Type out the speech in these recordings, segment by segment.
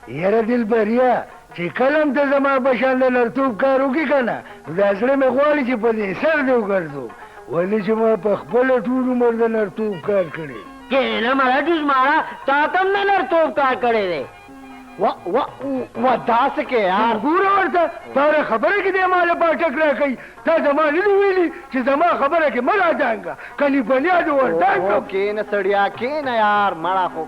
یاره دل بریا چې کلم ته زما بشان د نرتوب کار وکړي که نه دا زړه مې غواړي چې په دې سر دې وګرځو ولې چې ما په خپله ټول عمر د نرتوب کار کړی کینه مړه دشمانا تا تم نه نرتوب کار کړی دی و داسې کې یار ګوره ورته تا خبره کې دې ما له پاټک راکوي تا زما نه دي ویلي چې زما خبره کې مه راډانګه کني بنیاد ورډانګم کېنه سړیا کېنه یار مړه خو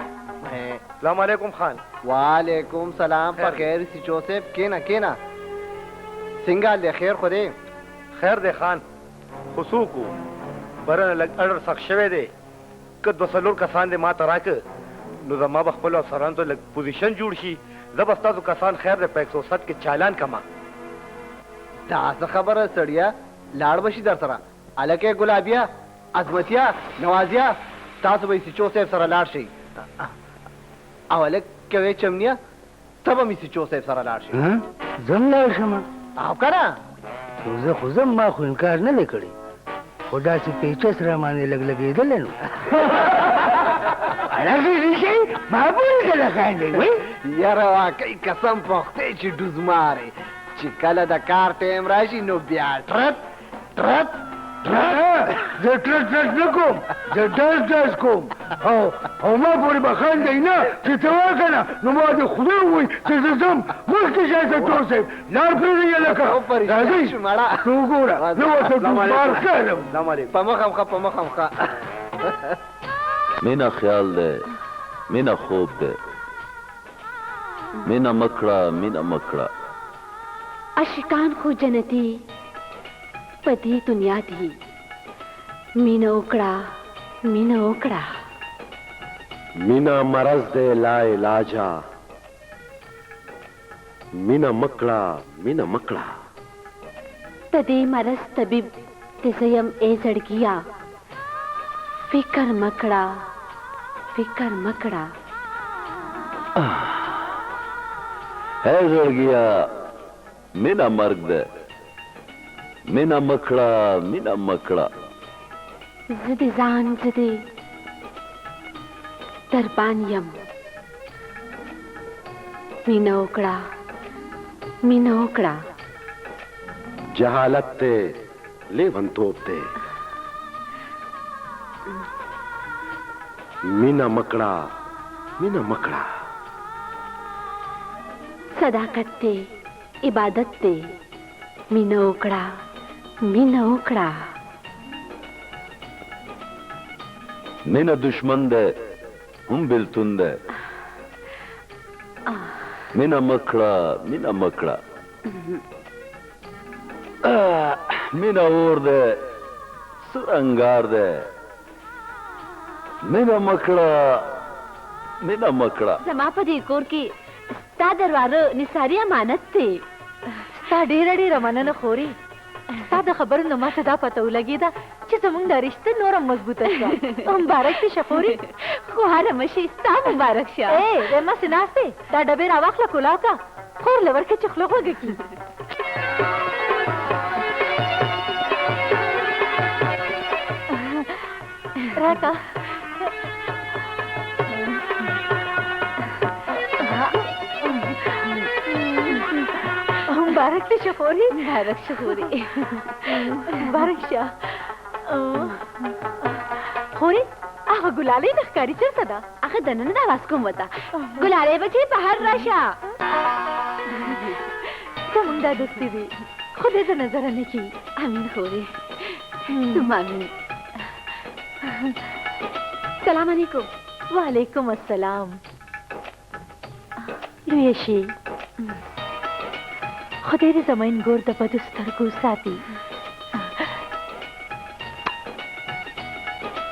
السلام علیکم خان وعلیکم سلام په خیر سیچو صاحب کېنه کېنه څنګه حال دی خیر خو دی خیر دی خان خصوصو برنه لږ اډر سخت شوی دی که دوه څلور کسان دې ما ته راکړه نو زما به خپلو افسرانو ته لږ پوزیشن جوړ شي زه به ستاسو کسان خیر دی په 107 کې چالان کما دا څه خبره سړیا لاړ بشي در سره هلکه ګلابیه عظمتیه نوازیه تاسو به سیچو صاحب سره لاړ شئ او هلک کوې چمنیه ته به مې سیچو صاحب سره لاړ شئ زم لاړ شم او که نه زه خو زم ما خو انکار نه دی کړی خو داسې پیچس را باندې لږ لګېدلی نو هغې ریشئ ما پورې کله خاندئ وایي یاره واقعي قسم پختی چې ډوز مارې چې کله د کار ټایم راشي نو بیا ټرت ټرت زه ټرټ ټرټ نه کوم زه ډز ډز کوم او ما پورې به خاندئ نه چې ته وایې که نه نو ما د خدای ووایي چې زه ځم مخکې شه سټور صاحب لار پرېږدئ هلکه راځئ ته وګوره زه ورته ډوزمار ښکارم په مخه مخه په مخه مخه مینا خیال دی مینا خوب دی مینا مکړه مینا مکړه عاشقان خو جنتی په دې دنیا دی مینه وکړه مینه وکړه مینا مرض دی لا علاجا مینا مکړه مینا مکړه د دې مرض طبیب د زیم ای زړګیا فکر مکړه فکر مکړه ہے زړګیا مینا مرګ دی مینا مکړه مینا مکړه زه د ځان زه د دربان یم مینه وکړه مینه وکړه جهالت ته لیونتوب ته مینا مکړه مینا مکړه صداقت ته عبادت ته مینه وکړه مینه وکړه مینا دشمن دی هم بلتون دی مینا مکړه مینا مکړه مینا اور دی سور انګار دی مینا مکړه مینا مکړه زما په دې کور کې ستا دروازه نثاري امانت دی ستا ډېره ډېره مننه خوري ستا د خبرو نه ماته دا پته ولګېده چې زموږ دا رشته نوره مضبوطه شوه مبارک دې شه خوري خو هره مشي ستا مبارک شه ای درمسې ناستې دا ډبې راواخله کلاو ته خور له ورکه چې خوله غوږه کړي راکه مبارک دې شه خوري مبارک شه خوري مبارک شه خوري هغه ګلالۍ د ښکاري چېرته ده هغه دننه د اواز کوم وته ګلالۍ بچې بهر راشه زموږ دا دوستي وي خدای د نظره نه کړي امین خوري تم امین سلام علیکم وعلیکم السلام لویه شي خدای دې زمین ګور د بدو سترګو ساتي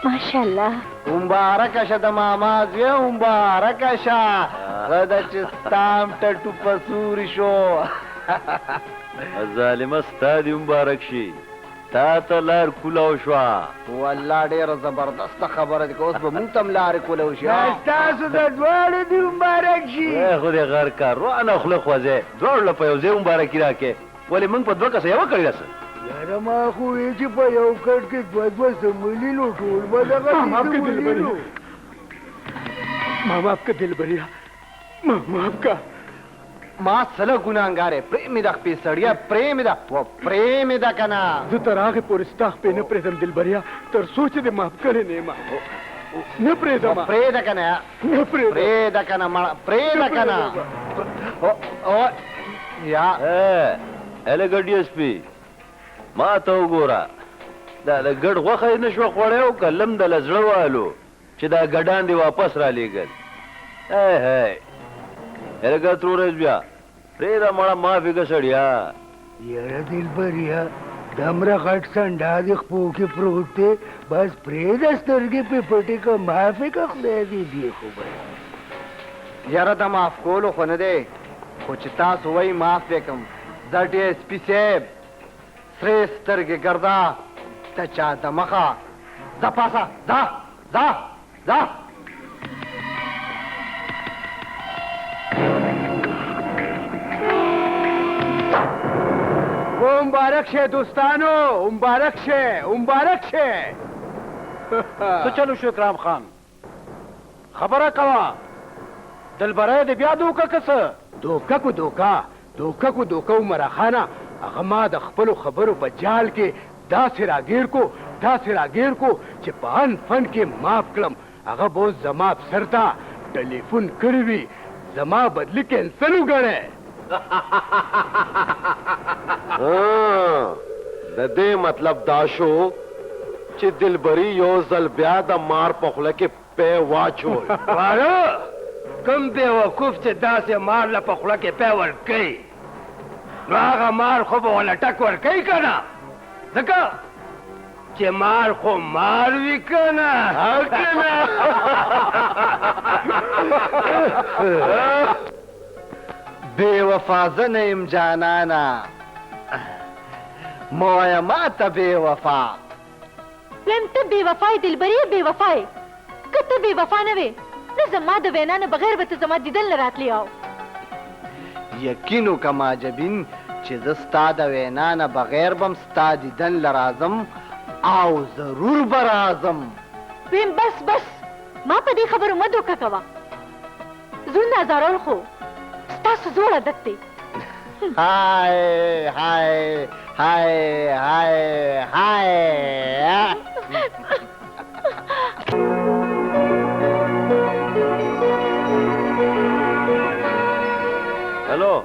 ماشاءالله مبارکه شه د ماما زویه مبارکه شه غده چې ستام ټټو په سوري شو ظالمه ستا دې مبارک شي تا ته لار کولاو شوه والله ډېره زبردسته خبره ده که اوس به مونږ ته هم لارې کولی شي ستاسو د دواړو دې مبارک شي خو دې غر کا روانه خوله خوځې دواړو له په یو ځای مبارکي راکې ولې موږ په دوه کسه یوه کړې راسه یاره ما خو وی چې په یو کټ کې دوه سمولي نو ټول به دغه माँ बाप का दिल भरिया माँ बाप का ما سره ګناهګار پرې مې د خپې سړیا پرې مې ده و پرې مې ده که نه زه تر هغې پورې ستا خپې نه پرېږدم دلبریا تر څو چې دې معاف کړې نه یم نه پرېږدم پرېږده که نه نه پرېږدم پرېږده که نه مړه پرېږده که نه یا اله ګډ ډي اس پي ما ته وګوره دا د ګډ غوښه یې نه شوه خوړی او کلم د له زړه والو چې دا ګډان دې واپس را لېږل هلکه ترورز بیا پرېږده مړه معافي که سړیا یاره دلبریا دمره غټ سنډا دې خپو کې پروت دی بس پرېږده سترګې پې پټې که معافې که خدای دې دی خو به یاره د معاف کولو خو نه دی خو چې تاسو وایي معاف دې کړم زه ډي اس پي صاحب سرې سترګې ګرده ته چا د مخه ځه پاسه ځه ځه ځه مبارک شه دوستانو مبارک شه مبارک شه څه چلو شو اکرام خان خبره کوه دلبری دې بیا دوکه که څه دوکه کو دوکه دوکه کو دوکه عمره خانه هغه ما د خپلو خبرو په جال کې داسې راګیر کو چې په ان فن کې معاف کړم هغه به اوس زما افسر ته ټلیفون کړی وي زما بدلي کینسل وګڼی د دې مطلب دا شو چې دلبری یو ځل بیا د مار په خوله کې پی واچول واره کوم بیوقوف چې داسې مار له په خوله کې پی ورکوي نو هغه مار خو به ونه ټک ورکوي که نه ځکه چې مار خو مار وي که نه بے وفا زه نه یم جانانه مه وایه ما ته بې وفا ویم ته بې وفای دلبري بې وفای که ته بې وفا نه وې نو زما د وینا نه بغیر به ته زما دیدل نه راتلی او یقین وکړه جبین چې زه ستا د وینا نه بغیر بم ستا دیدن له راځم او ضرور به راځم ویم بس ما په دې خبرو مه دوکه کوه زړونه ازارول خو ستاسو زوړ عادت دی هاي هاي هاي هاي هاي هلو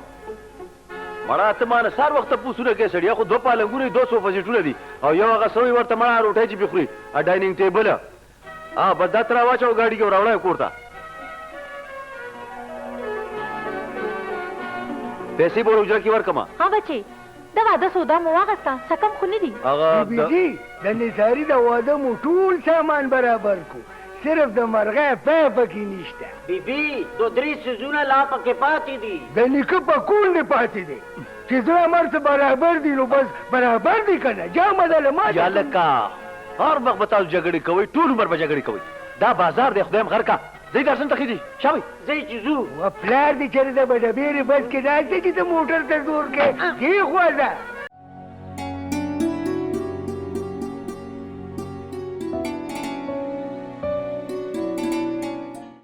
مړه ته ما نه سهار وخته پوسونه کوې سړیا خو دوه پالنګونه دي 200 فیسټونه دي او یو هغه سوی ورته مړه روټۍ چې پې خوري ډایننګ ټیبل بس دا ته راواچوه ګاډي کې راوړی کور ته پیسې به حجره کې ورکړمه ها بچې د واده سودا مو واخسته سکم خو نه دي هغه بیبي د نثاري د واده مو ټول سامان برابر کو صرف د مرغۍ پی پکې نشته بیبي 2-3 سیزونه لا پکې پاتې دي د نیکه په کول نه پاتې دی چې زړه مرته برابر دي نو بس برابر دي که نه جامه ده له ما یا لکه هر وخت به تاسو جګړې کوئ ټول عمر به جګړې کوئ دا بازار دی خدایم غر کا ځئ درسن ته خېږي شابئ ځئ چې ځو و پلار دې چېرې د به ډبېرې بس کې دا چې ته موټر ته زور کې کېښوده